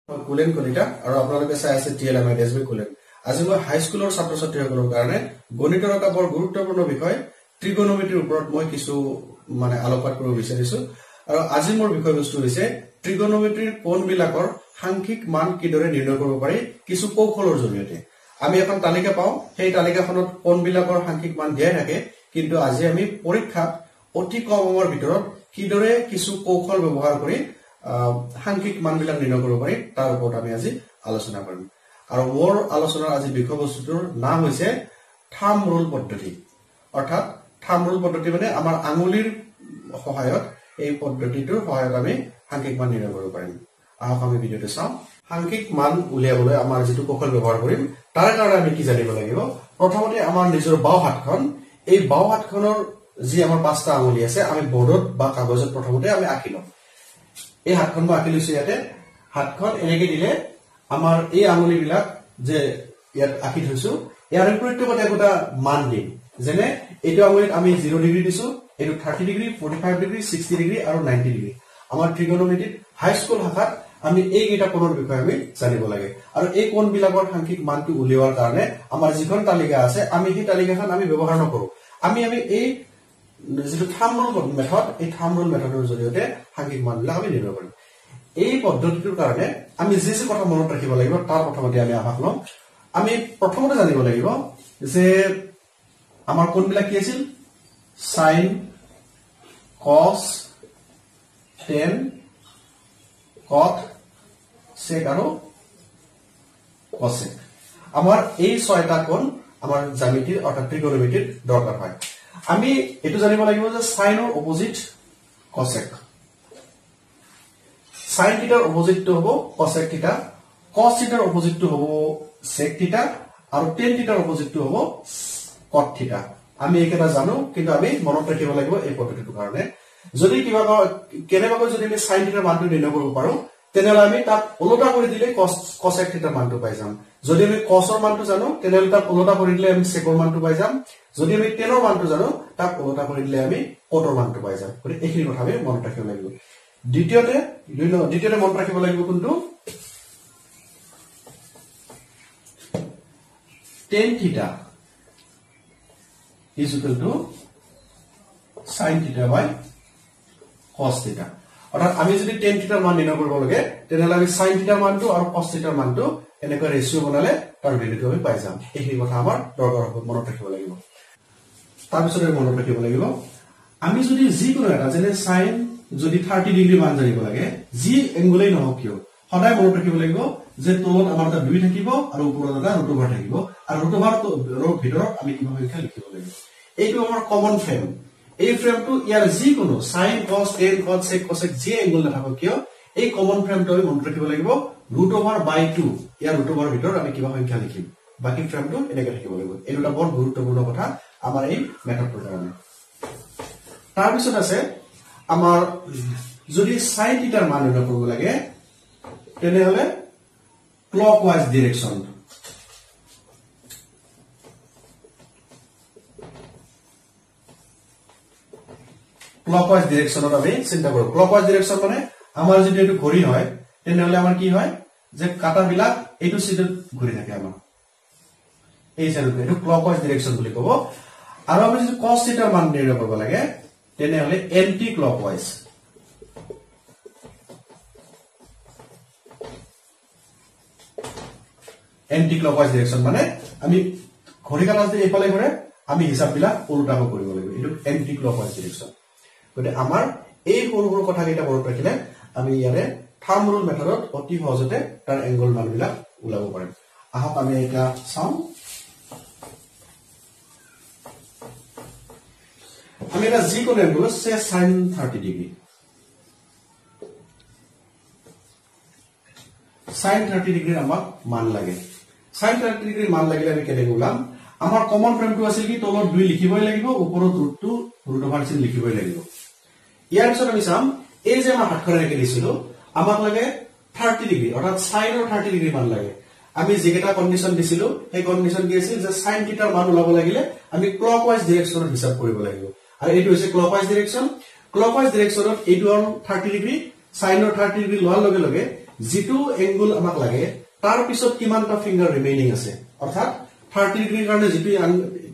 কুলেন কলিতা আৰু আপোনালোকে চাই আছে টিএলএমআই এছবি কুলেন। আজি মই হাই স্কুলৰ ছাত্ৰ ছাত্ৰীসকলৰ কাৰণে গণিতৰ এটা বৰ গুৰুত্বপূৰ্ণ বিষয় ত্ৰিকোণমিতিৰ ওপৰত মই কিছু আলোকপাত কৰিব বিচাৰিছো। আৰু আজি মোৰ বিষয়বস্তু হৈছে ত্ৰিকোণমিতিৰ কোণবিলাকৰ সাংখ্যিক মান কিদৰে নিৰ্ণয় কৰিব পাৰি কিছু কৌশলৰ জৰিয়তে। আমি এখন তালিকা পাওঁ, সেই তালিকাখনত কোণবিলাকৰ সাংখ্যিক মান দিয়াই থাকে, কিন্তু আজি আমি পৰীক্ষাত অতি কম সময়ৰ ভিতৰত কিদৰে কিছু কৌশল ব্যৱহাৰ কৰি সাংখ্যিক মানবিলাক নিৰ্ণয় কৰিব পাৰি তাৰ ওপৰত আমি আজি আলোচনা কৰিম। আৰু মোৰ আলোচনাৰ আজি বিষয়বস্তুটোৰ নাম হৈছে থাম্ব ৰুল পদ্ধতি। অৰ্থাৎ থাম্ব ৰুল পদ্ধতি মানে আমাৰ আঙুলিৰ সহায়ত এই পদ্ধতিটোৰ সহায়ত আমি সাংখ্যিক মান নিৰ্ণয় কৰিব পাৰিম। আহক আমি ভিডিঅ'টো চাওঁ। সাংখ্যিক মান উলিয়াবলৈ আমাৰ যিটো কৌশল ব্যৱহাৰ কৰিম তাৰ কাৰণে আমি কি জানিব লাগিব। প্ৰথমতে আমাৰ নিজৰ বাওঁ হাতখন, এই বাওঁ হাতখনৰ যি আমাৰ 5টা আঙুলি আছে আমি বৰ্ডত বা কাগজত প্ৰথমতে আমি আঁকি লম। এই হাতখন মই আঁকি লৈছো। ইয়াতে হাতখন এনেকে দিলে আমাৰ এই আঙুলিবিলাক যে ইয়াত আঁকি থৈছো ইয়াৰ প্ৰত্যেকতে এটা মান দিম। যেনে এইটো আঙুলিত আমি 0 ডিগ্ৰী দিছো, এইটো 30 ডিগ্ৰী, 45 ডিগ্ৰী, 60 ডিগ্ৰী আৰু 90 ডিগ্ৰী। আমাৰ ত্ৰিকোণমিতিত হাই স্কুল শাখাত আমি এইকেইটা কোণৰ বিষয়ে আমি জানিব লাগে। আৰু এই কোণবিলাকৰ সাংখ্যিক মানটো উলিওৱাৰ কাৰণে আমাৰ যিখন তালিকা আছে আমি সেই তালিকাখন আমি ব্যৱহাৰ নকৰো। আমি এই যিটো থাম্ব ৰুল মেথড, এই থাম্ব ৰুল মেথডৰ জৰিয়তে সাংখ্যিক মানবিলাক আমি নিৰ্ণয় কৰিম। এই পদ্ধতিটোৰ কাৰণে আমি যি কথা মনত ৰাখিব লাগিব তাৰ প্ৰথমতে আমি আভাস লম। আমি প্ৰথমতে জানিব লাগিব যে আমাৰ কোণবিলাক কি আছিল, সাইন, কস, টেন, কট, সেক আৰু কসেক। আমাৰ এই 6টা কোণ আমাৰ জ্যামিতিৰ অৰ্থাৎ ত্ৰিকোণমিতিৰ দৰকাৰ হয়। আমি এইটো জানিব লাগিব যে সাইনৰ অপোজিট কসেক, সাইন থিটাৰ অপোজিটটো হ'ব কসেক থিটা, কস থিটাৰ অপোজিটটো হ'ব সেক থিটা আৰু টেন থিটাৰ অপোজিটটো হ'ব কট থিটা। আমি এইকেইটা জানো, কিন্তু আমি মনত ৰাখিব লাগিব এই পদ্ধতিটোৰ কাৰণে। যদি কেনেবাকৈ যদি আমি সাইন থিটাৰ মানটো নিৰ্ণয় কৰিব পাৰো তেনেহলে আমি তাক ওলোটা কৰি দিলে কসেক থিটাৰ মানটো পাই যাম। যদি আমি কসৰ মানটো জানো তেনেহলে তাক ওলোটা কৰি দিলে আমি সেকৰ মানটো পাই যাম। যদি আমি টেনৰ মানটো জানো তাক ওলোটা কৰি দিলে আমি কটৰ মানটো পাই যাম। গতিকে এইখিনি কথা আমি মনত ৰাখিব লাগিব। দ্বিতীয়তে মনত ৰাখিব লাগিব কোনটো, tan theta is equal to sin theta by cos theta। অৰ্থাৎ আমি যদি টেন থিটাৰ মান নিৰ্ণয় কৰিব লাগে তেনেহলে আমি সাইন থিটাৰ মানটো আৰু কস থিটাৰ মানটো এনেকৈ ৰেচিও বনালে তাৰ ভেলুটো আমি পাই যাম। এইখিনি কথা আমাৰ দৰকাৰ হ'ব, মনত ৰাখিব লাগিব। তাৰপিছত মনত ৰাখিব লাগিব আমি যদি যিকোনো এটা যেনে সাইন যদি 30 ডিগ্ৰী মান জানিব লাগে, যি এংগুলেই নহওক কিয় সদায় মনত ৰাখিব লাগিব যে তলত আমাৰ এটা 2 থাকিব আৰু ওপৰত এটা ৰুট ওভাৰ থাকিব, আৰু ৰুট ওভাৰৰ ভিতৰত আমি কিবা সংখ্যা লিখিব লাগিব। এইটো আমাৰ কমন ফ্ৰেম। এই ফ্ৰেমটো ইয়াৰ যিকোনো সাইন, কস, টেন, কট, সেক, কসেক যি এংগুল নাথাকক কিয় এই কমন ফ্ৰেমটো আমি মনত ৰাখিব লাগিব ৰুট ওভাৰ বাই 2। ইয়াৰ ৰুট ওভাৰৰ ভিতৰত আমি কিবা সংখ্যা লিখিম, বাকী ফ্ৰেমটো এনেকে থাকিব লাগিব। এইটো এটা বৰ গুৰুত্বপূৰ্ণ কথা আমাৰ এই মেথডটোৰ কাৰণে। তাৰপিছত আছে আমাৰ যদি সাইন থিটাৰ মান নিৰ্ণয় কৰিব লাগে তেনেহলে ক্লকৱাইজ ডিৰেকশন। ক্লকৱাইজ ডিৰেকশনত আমি চিন্তা কৰো। ক্লকৱাইজ ডিৰেকশন মানে আমাৰ যদি এইটো ঘড়ী হয় তেনেহলে আমাৰ কি হয় যে কাটাবিলাক এইটো সাইডত ঘূৰি থাকে, আমাৰ এই সাইডত, এইটো ক্লকৱাইজ ডিৰেকশন বুলি ক'ব। আৰু আমি যদি কস থিটাৰ মান নিৰ্ণয় কৰিব লাগে তেনেহলে এন্টি ক্লকৱাইজ। এন্টি ক্লকৱাইজ ডিৰেকশন মানে আমি ঘড়ী কাটা যদি এইফালে ঘূৰে আমি হিচাপবিলাক ওলোটাকৈ কৰিব লাগিব, এইটো এন্টি ক্লকৱাইজ ডিৰেকশন। গতিকে আমাৰ এই সৰু সৰু কথাকেইটা মনত ৰাখিলে আমি ইয়াৰে থাম্ব ৰুল মেথডত অতি সহজতে তাৰ এংগল মানবিলাক ওলাব পাৰিম। আহক আমি এটা চাওঁ। আমি এটা যিকোনো এংগল সাইন 30 ডিগ্ৰী, সাইন 30 ডিগ্ৰীৰ আমাক মান লাগে। সাইন 30 ডিগ্ৰীৰ মান লাগিলে আমি কেনেকৈ ওলাম, আমাৰ কমন ফ্ৰেমটো আছিল কি তলত 2 লিখিবই লাগিব, ওপৰত ৰুট ওভাৰ চিন লিখিবই লাগিব। ইয়াৰ পিছত আমি চাম এই যে আমাৰ হাতখন এনেকে দিছিলো আমাক লাগে 30 ডিগ্ৰী, অৰ্থাৎ সাইনৰ 30 ডিগ্ৰী মান লাগে। আমি যিকেইটা কণ্ডিশ্যন দিছিলো সেই কণ্ডিশ্যন কি আছিল যে সাইন থিটাৰ মান ওলাব লাগিলে আমি ক্লকৱাইজ ডিৰেকশনত হিচাপ কৰিব লাগিব, আৰু এইটো হৈছে ক্লকৱাইজ ডিৰেকশন। ক্লকৱাইজ ডিৰেকশনত এইটো হ'ল 30 ডিগ্ৰী, সাইনৰ 30 ডিগ্ৰী লোৱাৰ লগে লগে যেটো এংগল আমাক লাগে তাৰ পিছত কিমানটা ফিংগাৰ ৰিমেইনিং আছে অৰ্থাৎ 30 ডিগ্ৰীৰ কাৰণে যেটো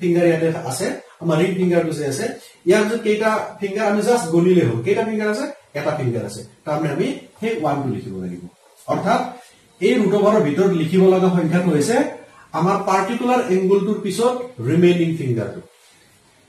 ফিংগাৰ ইয়াতে আছে আমাৰ ৰিং ফিংগাৰটো যে আছে ইয়াৰ যে কেইটা ফিংগাৰ আমি জাস্ট গণিলে হ'ল কেইটা ফিংগাৰ আছে এটা ফিংগাৰ আছে তাৰমানে আমি সেই 1 টো লিখিব লাগিব অৰ্থাৎ এই ৰুট ওভাৰৰ ভিতৰত লিখিব লগা সংখ্যাটো হৈছে আমাৰ পাৰ্টিকুলাৰ এংগলটোৰ পিছত ৰিমেইনিং ফিংগাৰটো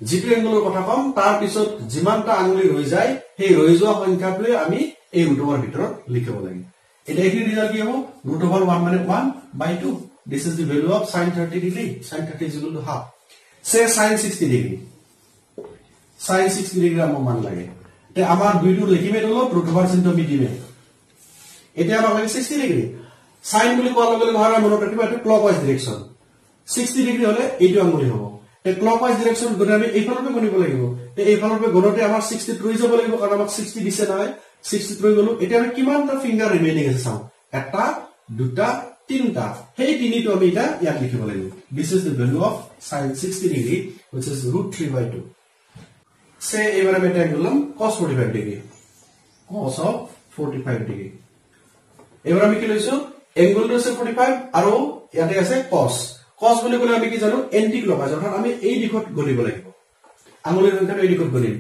যেটো এংগলৰ কথা কম তাৰ পিছত যিমানটা আঙুলি ৰৈ যায় সেই ৰৈ যোৱা সংখ্যাটোৱে আমি এই ৰুট ওভাৰৰ ভিতৰত লিখিব লাগিব এটা কি ৰিজাল্ট কি হ'ব ৰুট ওভাৰ 1 মানে 1/2 this is the value of sin 30 degree sin 30 is equal to half say sin 60 degree sin 60 degree আমাৰ মান লাগে তে আমাৰ দুইটো লিখিমে হলো ৰুট ওভাৰ চিনটো মিটিমে এটা আমাৰ লাগে 60 ডিগ্ৰী sin বুলি কোৱাৰ লগে লগে ধৰা মনত ৰাখিবা এটা ক্লকৱাইজ ডাইৰেকচন 60 ডিগ্ৰী হলে এইটো আঙুলি হ'ব তে ক্লকৱাইজ ডাইৰেকচন গনে আমি এইফালৰ পৰা গনিব লাগিব তে এইফালৰ পৰা গনতে আমাৰ 63 যাব লাগিব কাৰণ আমাক 60 দিছে নহয় 63 গলো এটা আমি কিমানটা ফিংগাৰ ৰিমেইনিং আছে চাও এটা দুটা তিনটা সেই তিনিটো আমি এটা ইয়াত লিখিব লাগিব this is the value of sin 60 degree which is √3/2 say এবারে আমি এটা লিখলাম cos 45 degree cos of 45 degree এবারে আমি কি লিখছো এংগলটো আছে 45 আৰু ইয়াতে আছে cos cos বুলি কলে আমি কি জানো এন্টি ক্লকৱাইজ অৰ্থাৎ আমি এই দিশত গনিব লাগিব আঙুলিৰ সংখ্যাটো এই দিশত গনিম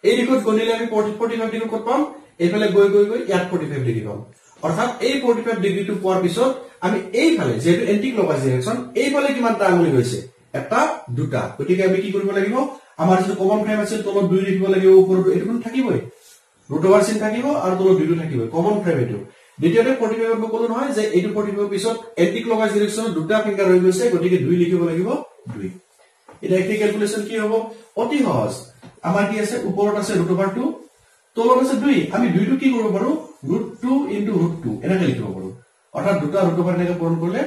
এই দিশত গনিলে আমি 45 ডিগ্ৰী কত পাম এইফালে গৈ গৈ গৈ ইয়াত 45 ডিগ্ৰী পাম অৰ্থাৎ এই 45 ডিগ্ৰীটো পোৱাৰ পিছত আমি এইফালে যেটো এন্টি ক্লকৱাইজ ডাইৰেকচন এইফালে কিমানটা আঙুলি হৈছে এটা দুটা গতিকে আমি কি কৰিব লাগিব আমাৰ যে কমন ফ্ৰেম আছে তলত দুই লিখিব লাগিব ওপৰত এটো কোন থাকিবই ৰুট ওভাৰ চিন থাকিব আৰু তলত দুইটো থাকিব কমন ফ্ৰেম এটো দ্বিতীয়তে 45 ক ক'লো নহয় যে এইটো 45 পিছত এন্টি ক্লকৱাইজ ডাইৰেকচন দুটা ফিংগাৰ হৈ গৈছে গতিকে দুই লিখিব লাগিব দুই এটা একটি ক্যালকুলেশন কি হ'ব অতি সহজ আমাৰ কি আছে ওপৰত আছে ৰুট ওভাৰ 2 তলত আছে 2 আমি 2 টো কি কৰিব পাৰো √2 * √2 এনেকৈ লিখিব পাৰো অৰ্থাৎ দুটা ৰুট ওভাৰ এনেকৈ পূৰণ কৰিলে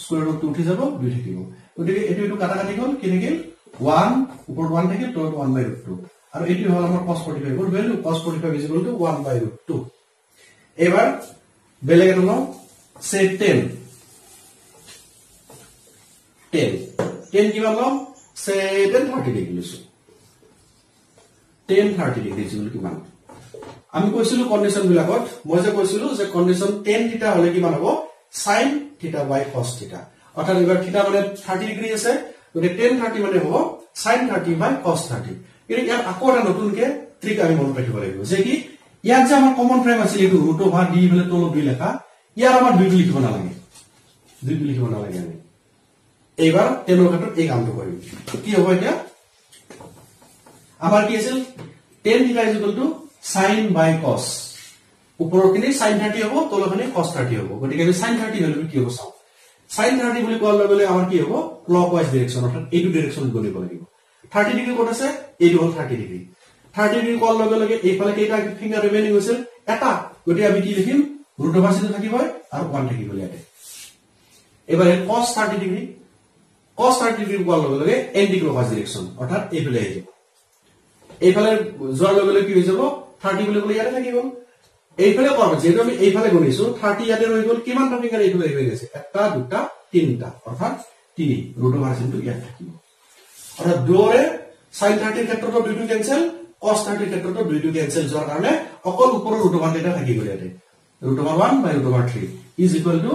স্কয়াৰ ৰুট উঠি যাব 2 থাকিব গতিকে এটো কাটা কাটি গল কি থাকিল 1 ওপৰত 1 থাকিল তলত 1/√2 আৰু এটো হল আমাৰ cos 45 এৰ ভ্যালু cos 45 = 1/√2 এবাৰ বেলেগ এটা লও সে 10 কিমান লও সে 30 ডিগ্ৰী লৈছো 30 ডিগ্ৰী ছিল কিমান আমি কৈছিলো কন্ডিশন বিলাকত মই যে কৈছিলো যে কন্ডিশন tan থিটা হলে কিমান হ'ব sin থিটা বাই cos থিটা অৰ্থাৎ এবাৰ থিটা মানে 30 ডিগ্ৰী আছে গতিকে tan 30 মানে হ'ব sin 30 বাই cos 30 কিন্তু ইয়াত আকৌ এটা নতুনকে ট্ৰিক আমি মনত ৰাখিব লাগিব যে কি ইয়াত যে আমাৰ কমন ফ্ৰেম আছিল এটো ৰুট ওভাৰ d হলে তলত 2 লেখা ইয়াৰ আমাৰ 2 লিখিব নালাগে 2 লিখিব নালাগে আমি এইবাৰ তেনৰ ক্ষেত্ৰত এই কামটো কৰিম কি হ'ব এতিয়া আমাৰ কি আছিল tan থিটা = sin by cos উপৰখিনি sin 30 হ'ব তলখিনি cos 30 হ'ব গতিকে আমি sin 30 ভ্যালু কি হ'ব চাও sin 30 বুলি কোৱাৰ লগে লগে আমাৰ কি হ'ব ক্লকৱাইজ ডাইৰেকচন অৰ্থাৎ এইটো ডাইৰেকচনত গনিব লাগিব 30 ডিগ্ৰী কোন আছে এইটো হ'ল 30 ডিগ্ৰী 30 ডিগ্ৰী কোৱাৰ লগে লগে এইফালে কেইটা ফিংগাৰ ৰিমেইনিং হৈছে এটা গতিকে আমি কি লিখিম ৰুট ওভাৰ চিন থাকিব আৰু 1 থাকিব ইয়াতে এবাৰে cos 30 ডিগ্ৰী কোৱাৰ লগে লগে এন্টি ক্লকৱাইজ ডাইৰেকচন অৰ্থাৎ এইফালে আহিব এইফালে যোৱাৰ লগে লগে কি হৈ যাব 30 বুলি ক'লে ইয়াতে থাকিব এইফালে কৰব যেটো আমি এইফালে গনিছো 30 ইয়াতে ৰৈ গল কিমানটা ফিংগাৰ এইফালে হৈ গৈছে একটা দুটা তিনটা অৰ্থাৎ 3 ৰুট ওভাৰ চিনটো ইয়াত থাকিব অৰ্থাৎ দুৰে sin 30 ক্ষেত্ৰটো দুইটো ক্যান্সেল cos 30 ক্ষেত্ৰটো দুইটো ক্যান্সেল যোৱাৰ কাৰণে অকল ওপৰৰ ৰুট ওভাৰ এটা থাকি গল ইয়াতে √1 / √3 is equal to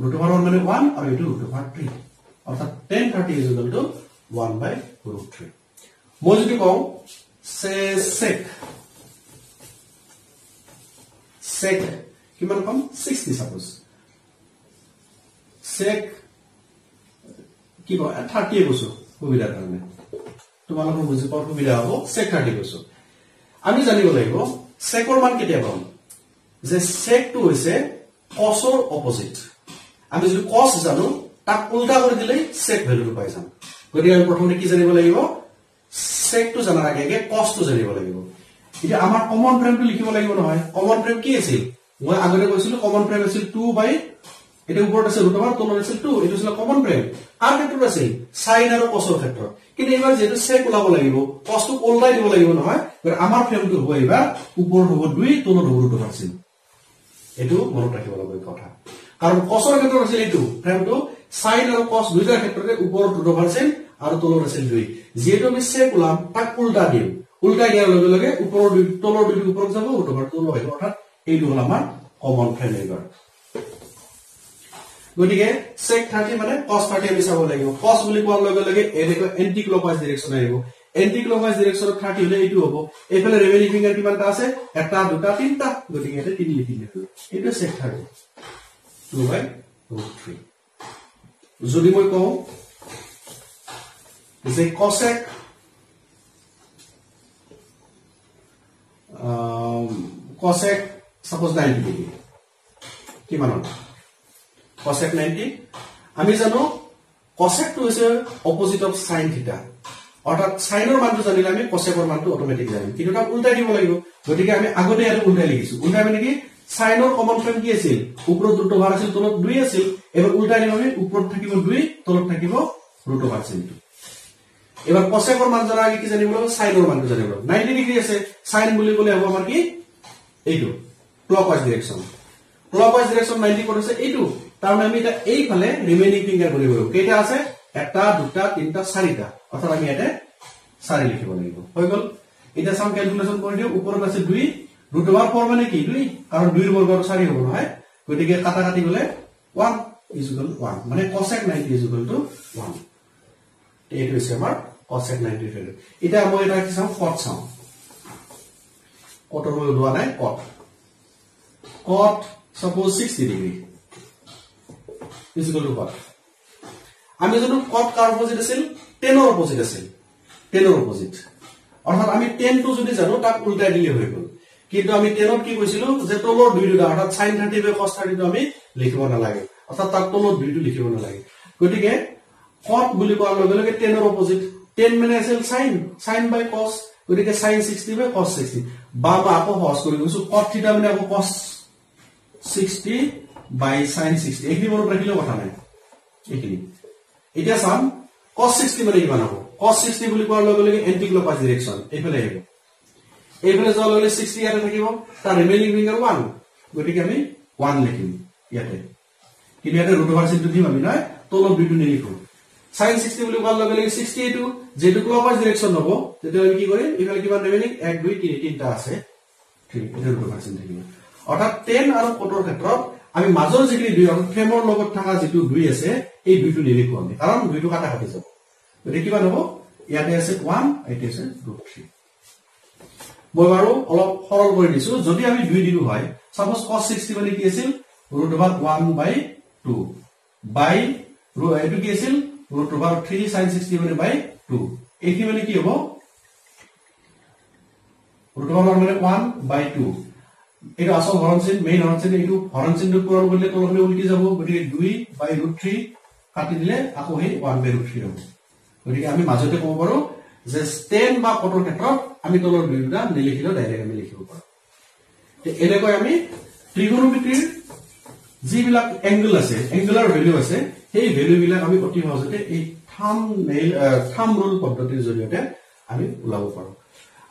√1 মানে 1 আৰু এটো √3 অৰ্থাৎ tan 30 is equal to 1/√3 মই যদি কও sec কিমান কম 60 সাপোজ sec কি কয় 30 কৈছো সুবিধাৰ কাৰণে তোমালোকৰ বুজি পাওয়াৰ সুবিধা হ'ব sec 30 কৈছো আমি জানিব লাগিব secৰ মান কেতিয়া পাম যে sec টো হৈছে cos ৰ অপোজিট আমি যদি cos জানো তাক উল্টা কৰি দিলে sec ভ্যালুটো পাই যাম গতিকে আমি প্ৰথমে কি জানিব লাগিব sec টো জানাৰ আগে cos টো জানিব লাগিব এটা আমাৰ কমন ফ্ৰেমটো লিখিব লাগিব নহয় কমন ফ্ৰেম কি আছিল মই আগতে কৈছিলো কমন ফ্ৰেম আছিল 2 বাই এটা ওপৰত আছে ৰুট ওভাৰ তলত আছিল 2 এটো আছিল কমন ফ্ৰেম আৰু ক্ষেত্ৰত আছিল sin আৰু cos ৰ ক্ষেত্ৰত কিন্তু এবাৰ যেটো sec ওলাব লাগিব cos টো উল্টাই দিব লাগিব নহয় আমাৰ ফ্ৰেমটো হ'ব এবাৰ ওপৰত হ'ব 2 তলত হ'ব ৰুট ওভাৰ চিন এটো মনত ৰাখিব লাগিব কথা কাৰণ cos ৰ ক্ষেত্ৰত আছিল এটো ফ্ৰেমটো sin আৰু cos দুইটাৰ ক্ষেত্ৰতে ওপৰত ৰুট ওভাৰ চিন আৰু তলত আছিল 2 যেটো আমি sec ওলাম তাক উল্টা দিম উল্টা দিয়াৰ লগে লগে ওপৰৰ তলৰ দুইটো ওপৰত যাব ৰুট ওভাৰ তলত আহিব অৰ্থাৎ এইটো হল আমাৰ কমন ফ্ৰেণ্ড নেইবাৰ গতিকে sec 30 মানে cos 30 আমি চাব লাগিব cos বুলি কোৱাৰ লগে লগে এনেকৈ এন্টি ক্লকৱাইজ ডাইৰেকচন আহিব এন্টি ক্লকৱাইজ ডাইৰেকচনত 30 হলে এইটো হ'ব এইফালে ৰিমেইনিং ফিংগাৰ কিমানটা আছে এটা দুটা তিনটা গতিকে এটা 3 লিখিলে এইটো sec 30 2/√3 যদি মই কওঁ যে cosec suppose 90 degree কিমান হ'ব cosec 90 আমি জানো cosec টো হৈছে অপোজিট অফ sin থিটা অৰ্থাৎ sin ৰ মানটো জানিলে আমি cosec ৰ মানটো অটোমেটিক জানিম কিন্তু এটা উল্টাই দিব লাগিব গতিকে আমি আগতে এটা উল্টাই লিখিছো উল্টাই মানে কি sin ৰ কমন ফ্ৰেম কি আছিল ওপৰত ৰুট ওভাৰ আছিল তলত 2 আছিল এবাৰ উল্টাই দিম আমি ওপৰত থাকিব 2 তলত থাকিব ৰুট ওভাৰ sin এবাৰ cosec ৰ মান জানা কি জানিব লাগিব sin ৰ মানটো জানিব 90 ডিগ্ৰী আছে sin বুলি ক'লে হ'ব আমাৰ কি এইটো ক্লকৱাইজ ডাইৰেকচন 90 কোড আছে এইটো তাৰ মানে আমি এটা এই ফালে ৰিমেইনিং ফিংগাৰ কৰিব লাগিব কেইটা আছে এটা দুটা তিনটা চাৰিটা অৰ্থাৎ আমি এটা 4 লিখিব লাগিব হৈ গল এটা সাম ক্যালকুলেশন কৰি দিও ওপৰত আছে 2 ৰুট ওভাৰ 4 মানে কি 2 কাৰণ 2 ৰ বৰ্গটো 4 হ'ব নহয় গতিকে কাটা কাটি গলে 1 = 1 মানে cosec 90 = 1 এইটো হৈছে আমাৰ cosec 90 ভ্যালু এটা মই এটা কি চাম cot চাম cot ৰ লোৱা নাই cot suppose 60 degree = what আমি জানো cot কাৰ অপোজিট আছিল 10 ৰ অপোজিট আছিল 10 ৰ অপোজিট অৰ্থাৎ আমি 10 টো যদি জানো তাক উল্টাই দিলে হৈ গল কিন্তু আমি 10 ত কি কৈছিলো যে তলৰ 2 দুটা অৰ্থাৎ sin 30 বাই cos 30 টো আমি লিখিব নালাগে অৰ্থাৎ তাক তলৰ 2 টো লিখিব নালাগে গতিকে cot বুলি কোৱাৰ লগে লগে 10 ৰ অপোজিট 10 মানে আছিল sin বাই cos গতিকে sin 60 বাই cos 60 বা আকৌ হস কৰি গৈছো cot থিটা মানে আকৌ cos 60 by sin 60 এইখিনি মনত ৰাখিলে কথা নাই এইখিনি এটা সাম cos 60 মানে কিমান হ'ব cos 60 বুলি কোৱাৰ লগে লগে এন্টি ক্লকৱাইজ ডাইৰেকচন এইফালে আহিব এইফালে যোৱাৰ লগে 60 ইয়াতে থাকিব তাৰ ৰিমেইনিং ফিংগাৰ 1 গতিকে আমি 1 লিখিম ইয়াতে কিন্তু ইয়াতে ৰুট ওভাৰ চিনটো দিম আমি নহয় তলত দুইটো নিলিখো sin 60 বুলি কোৱাৰ লগে লগে 62 যেটো ক্লকৱাইজ ডাইৰেকচন হ'ব তেতিয়া আমি কি কৰিম এইফালে কিমান ৰিমেইনিং 1 2 3 তিনটা আছে ঠিক এটা ৰুট ওভাৰ চিন থাকিব অৰ্থাৎ 10 আৰু কোটৰ ক্ষেত্ৰত আমি মাজৰ যিখিনি দুই আৰু ফ্ৰেমৰ লগত থকা যেটো দুই আছে এই দুইটো নিলিখো আমি কাৰণ দুইটো কাটা কাটি যাব গতিকে কিমান হ'ব ইয়াতে আছে 1 এটি আছে √3 মই বাৰু অলপ সৰল কৰি দিছো যদি আমি 2 দিলু হয় সাপোজ cos 60 মানে কি আছিল √1/2 বাই এটো কি আছিল √3 sin 60 মানে বাই 2 এইখিনি মানে কি হ'ব √1 মানে 1/2 এটা আসল হৰণ চিন মেইন হৰণ চিন এইটো হৰণ চিনটো পূৰণ কৰিলে তললৈ উল্টি যাব গতিকে 2/√3 কাটি দিলে আকৌ হে 1/√3 হ'ব গতিকে আমি মাজতে ক'ব পাৰো যে ষ্টেন বা কটৰ ক্ষেত্ৰত আমি তলৰ দুইটা নিলিখিলেও ডাইৰেক্ট আমি লিখিব পাৰো এনেকৈ আমি ত্ৰিকোণমিতিৰ যিবিলাক এংগল আছে এংগুলাৰ ভ্যালু আছে সেই ভ্যালু বিলাক আমি অতি সহজতে এই থাম ৰুল পদ্ধতিৰ জৰিয়তে আমি উলাব পাৰো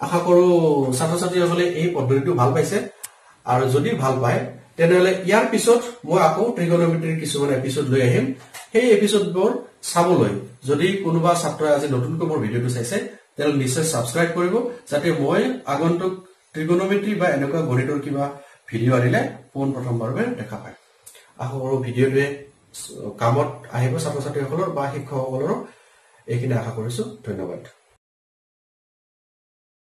আশা কৰো ছাত্ৰ ছাত্ৰীসকলে এই পদ্ধতিটো ভাল পাইছে আৰু যদি ভাল পায় তেনেহলে ইয়াৰ পিছত মই আকৌ ত্ৰিকোণমিতিৰ কিছুমান এপিসোড লৈ আহিম সেই এপিসোডবোৰ চাবলৈ যদি কোনোবা ছাত্ৰই আজি নতুনকৈ মোৰ ভিডিওটো চাইছে তেল নিশ্চয় সাবস্ক্ৰাইব কৰিব যাতে মই আগন্তুক ত্ৰিকোণমিতি বা এনেকুৱা গণিতৰ কিবা ভিডিও আনিলে পোন প্ৰথমবাৰলৈ দেখা পায় আশা কৰো ভিডিওটোৱে কামত আহিব ছাত্ৰ ছাত্ৰীসকলৰ বা শিক্ষকসকলৰ এইখিনি আশা কৰিছো ধন্যবাদ